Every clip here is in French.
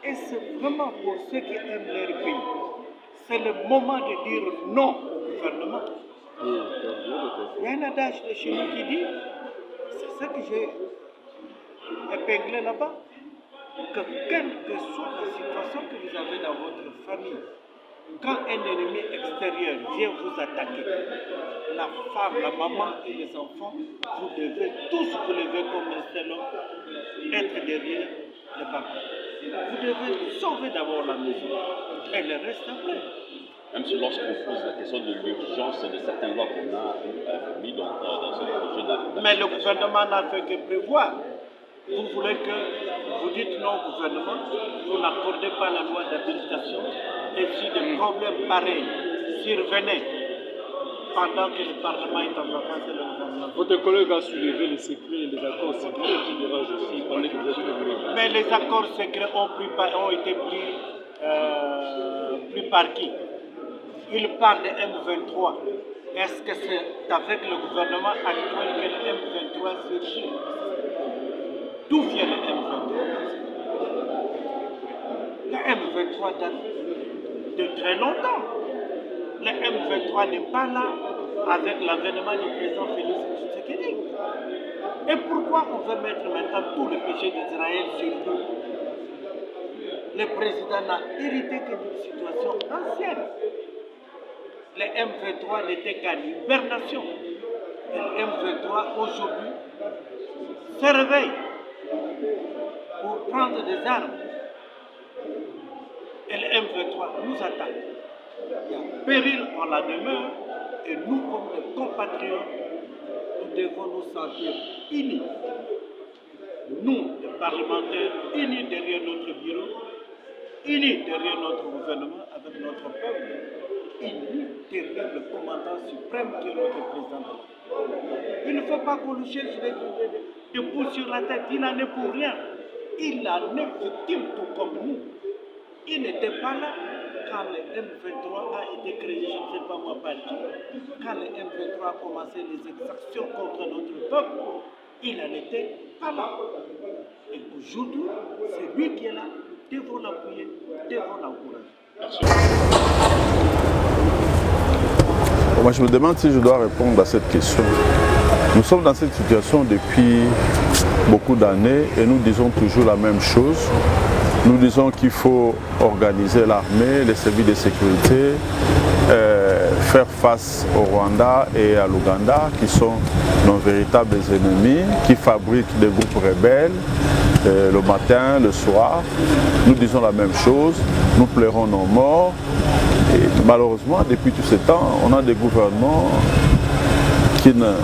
Et c'est vraiment pour ceux qui aiment leur pays. C'est le moment de dire non au gouvernement. Il y a un adage de chez nous qui dit, c'est ça que j'ai épinglé là-bas, que quelle que soit la situation que vous avez dans votre famille, quand un ennemi extérieur vient vous attaquer, la femme, la maman et les enfants, vous devez tous vous lever comme un seul homme, être derrière le papa. Vous devez sauver d'abord la maison et le reste après. Même si lorsqu'on pose la question de l'urgence de certaines lois qu'on a mis dans ce projet d'application. Mais le gouvernement n'a fait que prévoir. Vous voulez que vous dites non au gouvernement, vous n'accordez pas la loi d'habilitation, et si des problèmes pareils survenaient pendant que le Parlement est en vacances et le gouvernement. Votre collègue a soulevé les secrets et les accords secrets qui dérangent aussi. Il parlait que vous êtes de. Mais les accords secrets ont été pris par qui? Il parle de M23. Est-ce que c'est avec le gouvernement actuel que le M23 surgit? D'où vient le M23? Le M23 date de très longtemps. Le M23 n'est pas là avec l'avènement du président Félix Tshisekedi. Et pourquoi on veut mettre maintenant tout le péché d'Israël sur nous? Le président n'a hérité que d'une situation ancienne. Le M23 n'était qu'à l'hibernation. Et le M23 aujourd'hui se réveille pour prendre des armes. Et le M23 nous attaque. Il y a péril en la demeure et nous, comme des compatriotes, nous devons nous sentir unis. Nous, les parlementaires, unis derrière notre bureau, unis derrière notre gouvernement, avec notre peuple, unis derrière le commandant suprême qui est notre président. Il ne faut pas qu'on nous cherche des pouces sur la tête, il n'en est pour rien. Il en est victime tout comme nous. Il n'était pas là quand le M23 a été créé, je ne sais pas moi par qui. Quand le M23 a commencé les exactions contre notre peuple, il n'en était pas là. Et aujourd'hui, c'est lui qui est là. Devons l'appuyer, devons l'encourager. Moi, je me demande si je dois répondre à cette question. Nous sommes dans cette situation depuis beaucoup d'années et nous disons toujours la même chose. Nous disons qu'il faut organiser l'armée, les services de sécurité, faire face au Rwanda et à l'Ouganda, qui sont nos véritables ennemis, qui fabriquent des groupes rebelles le matin, le soir. Nous disons la même chose, nous pleurons nos morts. Et malheureusement, depuis tout ce temps, on a des gouvernements qui ne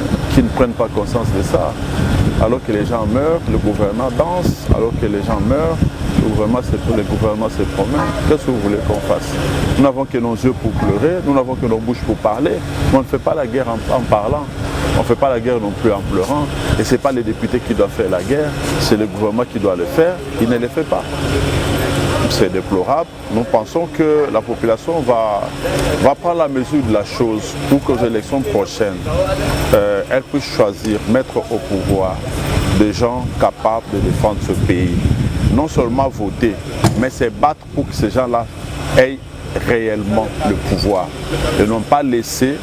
prennent pas conscience de ça. Alors que les gens meurent, le gouvernement danse. Alors que les gens meurent, le gouvernement se promène. Qu'est-ce que vous voulez qu'on fasse? Nous n'avons que nos yeux pour pleurer, nous n'avons que nos bouches pour parler. Mais on ne fait pas la guerre en parlant. On ne fait pas la guerre non plus en pleurant. Et ce n'est pas les députés qui doivent faire la guerre, c'est le gouvernement qui doit le faire. Il ne le fait pas. C'est déplorable. Nous pensons que la population va prendre la mesure de la chose pour que les élections prochaines, elle puisse choisir, mettre au pouvoir des gens capables de défendre ce pays. Non seulement voter, mais se battre pour que ces gens-là aient réellement le pouvoir. Et non pas laisser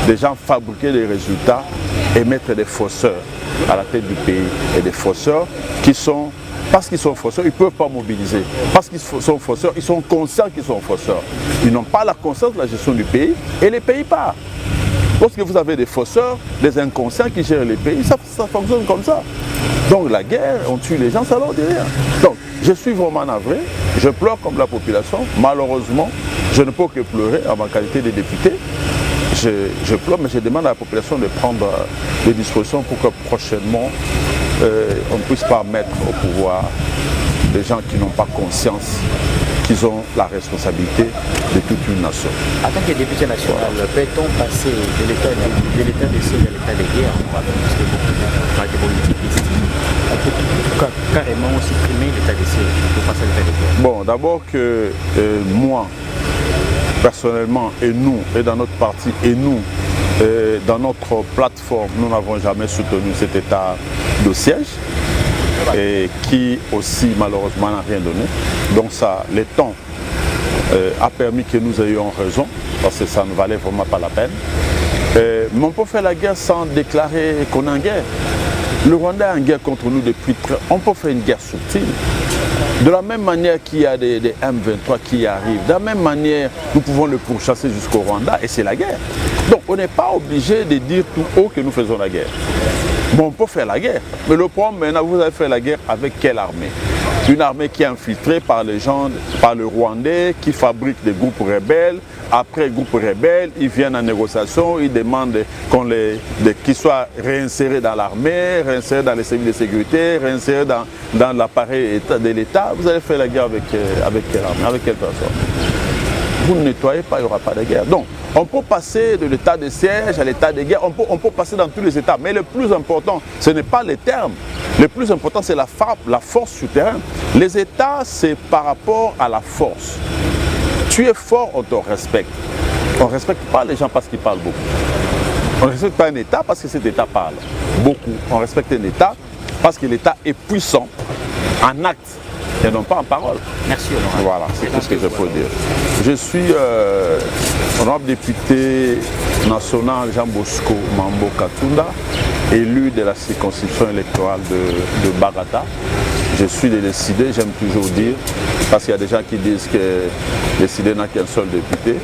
des gens fabriquer des résultats et mettre des fausseurs à la tête du pays. Et des fausseurs qui sont... Parce qu'ils sont fausseurs, ils ne peuvent pas mobiliser. Parce qu'ils sont fausseurs, ils sont conscients qu'ils sont fausseurs. Ils n'ont pas la conscience de la gestion du pays et les pays partent. Lorsque vous avez des fausseurs, des inconscients qui gèrent les pays, ça fonctionne comme ça. Donc la guerre, on tue les gens, ça leur dit rien. Donc je suis vraiment navré, je pleure comme la population. Malheureusement, je ne peux que pleurer en ma qualité de député. Je pleure, mais je demande à la population de prendre des dispositions pour que prochainement, on ne puisse pas mettre au pouvoir des gens qui n'ont pas conscience qu'ils ont la responsabilité de toute une nation. En tant que député national, peut-on passer de l'état de siège à l'état de guerre? Parce que beaucoup de politiques estiment qu'on peut carrément supprimer l'état de siège pour passer à l'état de guerre. Bon, d'abord que moi, personnellement, et nous, et dans notre parti, et nous, dans notre plateforme, nous n'avons jamais soutenu cet état de siège. et qui aussi malheureusement n'a rien donné. Donc ça, le temps a permis que nous ayons raison, parce que ça ne valait vraiment pas la peine. Mais on peut faire la guerre sans déclarer qu'on est en guerre. Le Rwanda est en guerre contre nous depuis très... On peut faire une guerre subtile. De la même manière qu'il y a des M23 qui arrivent, de la même manière, nous pouvons le pourchasser jusqu'au Rwanda et c'est la guerre. Donc on n'est pas obligé de dire tout haut que nous faisons la guerre. Bon, on peut faire la guerre, mais le problème maintenant, vous allez faire la guerre avec quelle armée? Une armée qui est infiltrée par les gens, par le Rwandais, qui fabrique des groupes rebelles. Après groupes rebelles, ils viennent en négociation, ils demandent qu'ils soient réinsérés dans l'armée, réinsérés dans les services de sécurité, réinsérés dans l'appareil de l'État. Vous allez faire la guerre avec quelle armée, avec quelle personne? Vous ne nettoyez pas, il n'y aura pas de guerre. Donc, on peut passer de l'état de siège à l'état de guerre, on peut passer dans tous les états. Mais le plus important, ce n'est pas les termes. Le plus important, c'est la force sur terrain. Les états, c'est par rapport à la force. Tu es fort, on te respecte. On ne respecte pas les gens parce qu'ils parlent beaucoup. On ne respecte pas un état parce que cet état parle beaucoup. On respecte un état parce que l'état est puissant en acte et non pas en parole. Merci honorable. Voilà, c'est tout ce que je peux dire. Je suis honorable député national Jean Bosco Mambo Katunda, élu de la circonscription électorale de Bagata. Je suis décidé, j'aime toujours dire, parce qu'il y a des gens qui disent que décidé n'a qu'un seul député.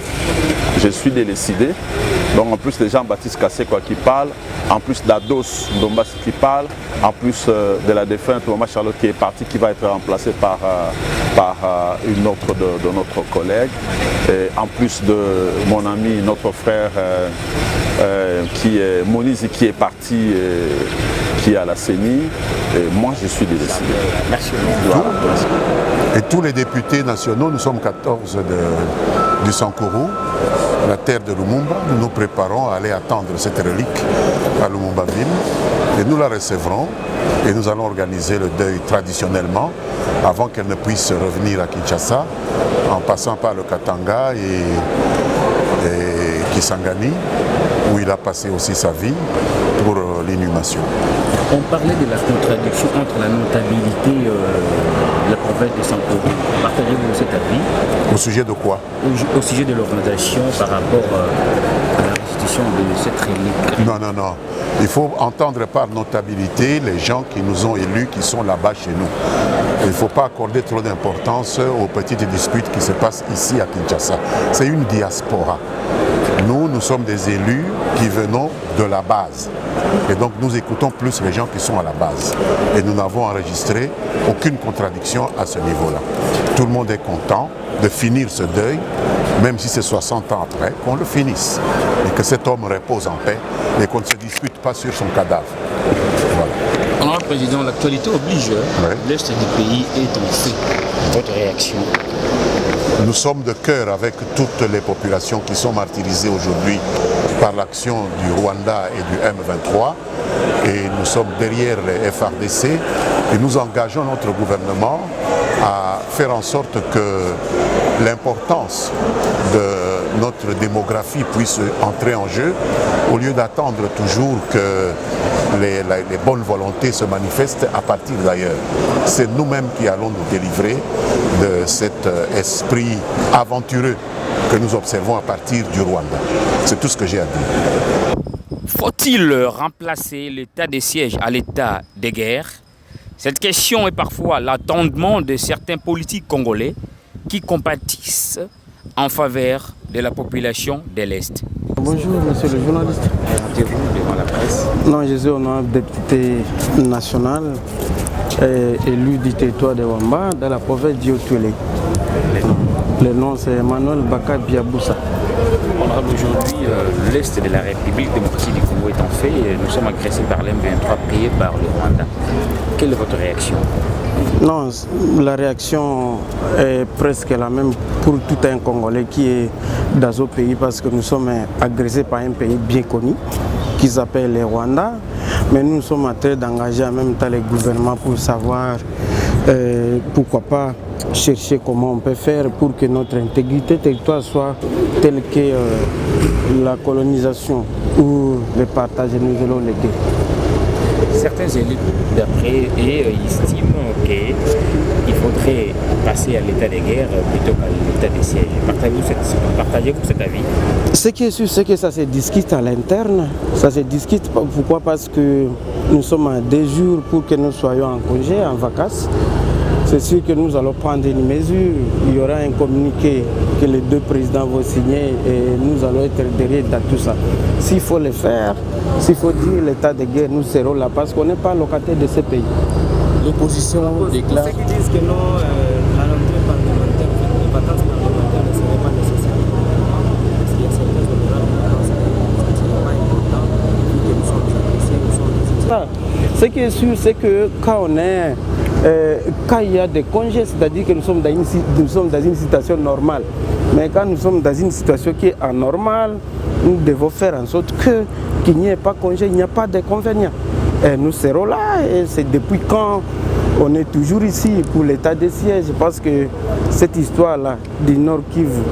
Je suis décidé. Donc en plus de Jean-Baptiste Kassekwa qui parle, en plus d'Ados Ndombas qui parle, en plus de la défunte Maman Charlotte qui est partie, qui va être remplacée par une autre de notre collègue, et en plus de mon ami, notre frère qui est Monizi qui est parti, qui est à la CENI, et moi je suis décidé. Merci. Voilà. Et tous les députés nationaux, nous sommes 14 du Sankourou, la terre de Lumumba. Nous nous préparons à aller attendre cette relique à Lumumba-Ville et nous la recevrons et nous allons organiser le deuil traditionnellement avant qu'elle ne puisse revenir à Kinshasa en passant par le Katanga et Kisangani où il a passé aussi sa vie pour l'inhumation. On parlait de la contradiction entre la notabilité de la province de Sankourou. Partagez-vous cet avis? Au sujet de quoi? Au sujet de l'organisation par rapport à la restitution de cette relique. Non, non, non. Il faut entendre par notabilité les gens qui nous ont élus, qui sont là-bas chez nous. Il ne faut pas accorder trop d'importance aux petites disputes qui se passent ici à Kinshasa. C'est une diaspora. Nous sommes des élus qui venons de la base. Et donc nous écoutons plus les gens qui sont à la base. Et nous n'avons enregistré aucune contradiction à ce niveau-là. Tout le monde est content de finir ce deuil, même si c'est 60 ans après, qu'on le finisse. Et que cet homme repose en paix et qu'on ne se dispute pas sur son cadavre. Voilà. Honorable Président, l'actualité oblige. Ouais. L'Est du pays est en feu. Votre réaction? Nous sommes de cœur avec toutes les populations qui sont martyrisées aujourd'hui par l'action du Rwanda et du M23 et nous sommes derrière les FRDC et nous engageons notre gouvernement à faire en sorte que l'importance de notre démographie puisse entrer en jeu au lieu d'attendre toujours que les bonnes volontés se manifestent à partir d'ailleurs. C'est nous-mêmes qui allons nous délivrer de cet esprit aventureux que nous observons à partir du Rwanda. C'est tout ce que j'ai à dire. Faut-il remplacer l'état de siège à l'état de guerre? Cette question est parfois l'attendement de certains politiques congolais qui compatissent en faveur de la population de l'Est. Bonjour, monsieur le journaliste. Présentez-vous devant la presse. Non, je suis honorable député national élu du territoire de Wamba dans la province d'Iotuele. Le nom c'est Emmanuel Baka Biaboussa. Honorable, aujourd'hui, l'Est de la République démocratique du Congo est en fait. Nous sommes agressés par l'M23 payé par le Rwanda. Quelle est votre réaction? Non, la réaction est presque la même pour tout un Congolais qui est dans ce pays parce que nous sommes agressés par un pays bien connu qui s'appelle le Rwanda. Mais nous sommes en train d'engager en même temps les gouvernements pour savoir pourquoi pas chercher comment on peut faire pour que notre intégrité territoire soit telle que la colonisation ou le partage nous allons l'aider. Certains élus d'après estiment qu'il faudrait passer à l'état de guerre plutôt qu'à l'état de siège. Partagez-vous cet avis? Ce qui est sûr, c'est que ça se discute à l'interne. Ça se discute, pourquoi? Parce que nous sommes à 2 jours pour que nous soyons en congé, en vacances. C'est sûr que nous allons prendre une mesure. Il y aura un communiqué que les 2 présidents vont signer et nous allons être derrière dans tout ça. S'il faut le faire, s'il faut dire l'état de guerre, nous serons là parce qu'on n'est pas locataire de ce pays. L'opposition déclare... Ceux qui disent que non, la rentrée parlementaire, les vacances parlementaires ne seraient pas nécessaires. Parce qu'il y a certains honorables vacances qui ne sont pas importants et que nous sommes appréciés, nous sommes des... Ce qui est sûr, c'est que quand il y a des congés, c'est-à-dire que nous sommes dans une situation normale. Mais quand nous sommes dans une situation qui est anormale, nous devons faire en sorte qu'il n'y ait pas de congé, il n'y a pas d'inconvénient. Nous serons là et c'est depuis quand on est toujours ici pour l'état de siège. Parce que cette histoire-là du Nord Kivu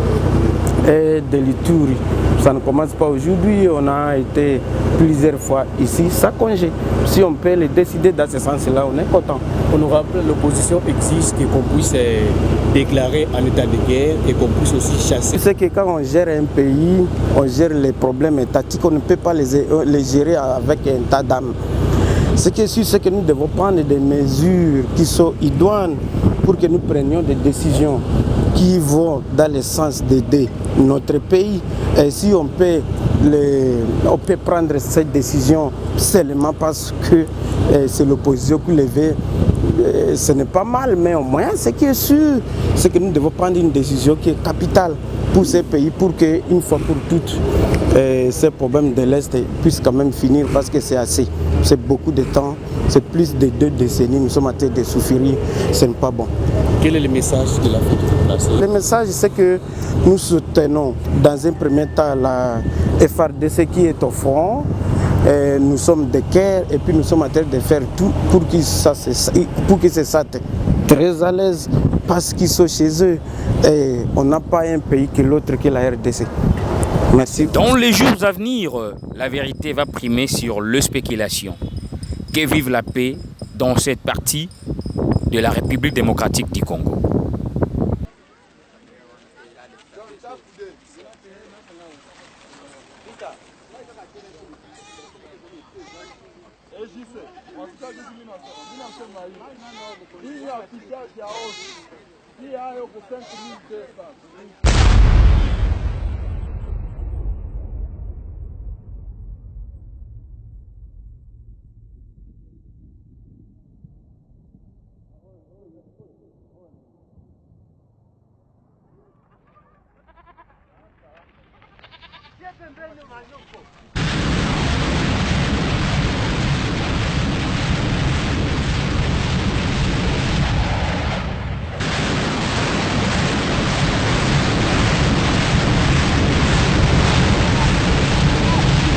et de l'Ituri, ça ne commence pas aujourd'hui, on a été plusieurs fois ici, ça congé. Si on peut le décider dans ce sens-là, on est content. Honorable, l'opposition exige qu'on puisse déclarer en état de guerre et qu'on puisse aussi chasser. C'est que quand on gère un pays, on gère les problèmes étatiques, on ne peut pas les gérer avec un tas d'âmes. Ce qui est sûr, c'est que nous devons prendre des mesures qui sont idoines pour que nous prenions des décisions qui vont dans le sens d'aider notre pays. Et si on peut prendre cette décision seulement parce que c'est l'opposition qui le veut, ce n'est pas mal, mais au moins ce qui est sûr, c'est que nous devons prendre une décision qui est capitale pour ces pays, pour qu'une fois pour toutes, ces problèmes de l'Est puissent quand même finir, parce que c'est assez. C'est beaucoup de temps, c'est plus de 2 décennies, nous sommes en train de souffrir, ce n'est pas bon. Quel est le message de l'Afrique? Le message, c'est que nous soutenons dans un premier temps la FARDC qui est au front. Nous sommes de cœur et puis nous sommes en train de faire tout pour qu'ils se sentent très à l'aise parce qu'ils sont chez eux. Et on n'a pas un pays que l'autre que la RDC. Merci. Dans les jours à venir, la vérité va primer sur le spéculation. Que vive la paix dans cette partie de la République démocratique du Congo. Pembeni manyoko.